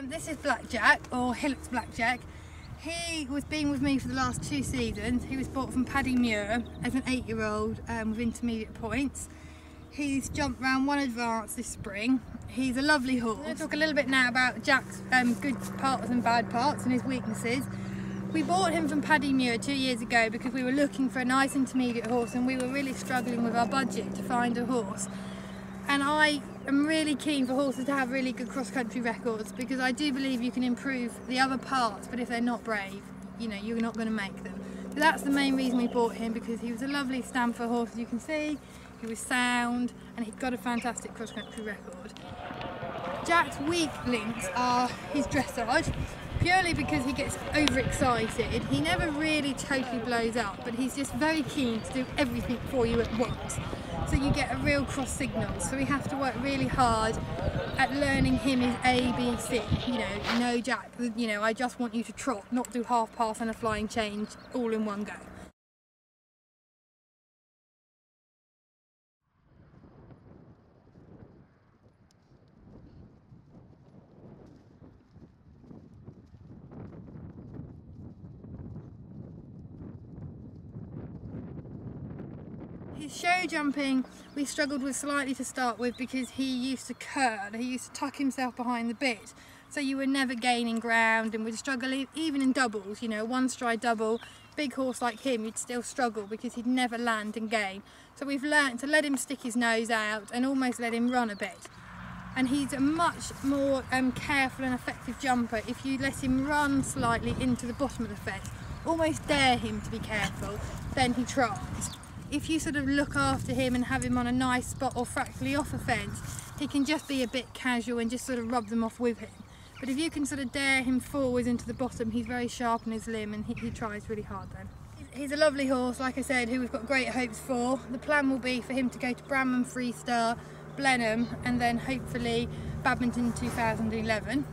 This is Black Jack, or Hillocks Black Jack. He was been with me for the last 2 seasons. He was bought from Paddy Muir as an 8-year-old with intermediate points. He's jumped round 1 advance this spring. He's a lovely horse. I'm going to talk a little bit now about Jack's good parts and bad parts and his weaknesses. We bought him from Paddy Muir 2 years ago because we were looking for a nice intermediate horse and we were really struggling with our budget to find a horse. And I am really keen for horses to have really good cross-country records because I do believe you can improve the other parts, but if they're not brave, you know, you're not going to make them. So that's the main reason we bought him, because he was a lovely Stamford horse, as you can see. He was sound and he'd got a fantastic cross-country record. Jack's weak links are his dressage, purely because he gets overexcited. He never really totally blows up, but he's just very keen to do everything for you at once. So you get a real cross signal. So we have to work really hard at learning him his A, B, C. You know, no Jack, you know, I just want you to trot, not do half pass and a flying change all in one go. His show jumping we struggled with slightly to start with because he used to curl, he used to tuck himself behind the bit, so you were never gaining ground and would struggle even in doubles, you know, 1-stride double, big horse like him you'd still struggle because he'd never land and gain. So we've learnt to let him stick his nose out and almost let him run a bit. And he's a much more careful and effective jumper if you let him run slightly into the bottom of the fence, almost dare him to be careful, then he tries. If you sort of look after him and have him on a nice spot or fractally off a fence, he can just be a bit casual and just sort of rub them off with him. But if you can sort of dare him forwards into the bottom, he's very sharp on his limb and he tries really hard then. He's a lovely horse, like I said, who we've got great hopes for. The plan will be for him to go to Bramham Freestar, Blenheim and then hopefully Badminton 2011.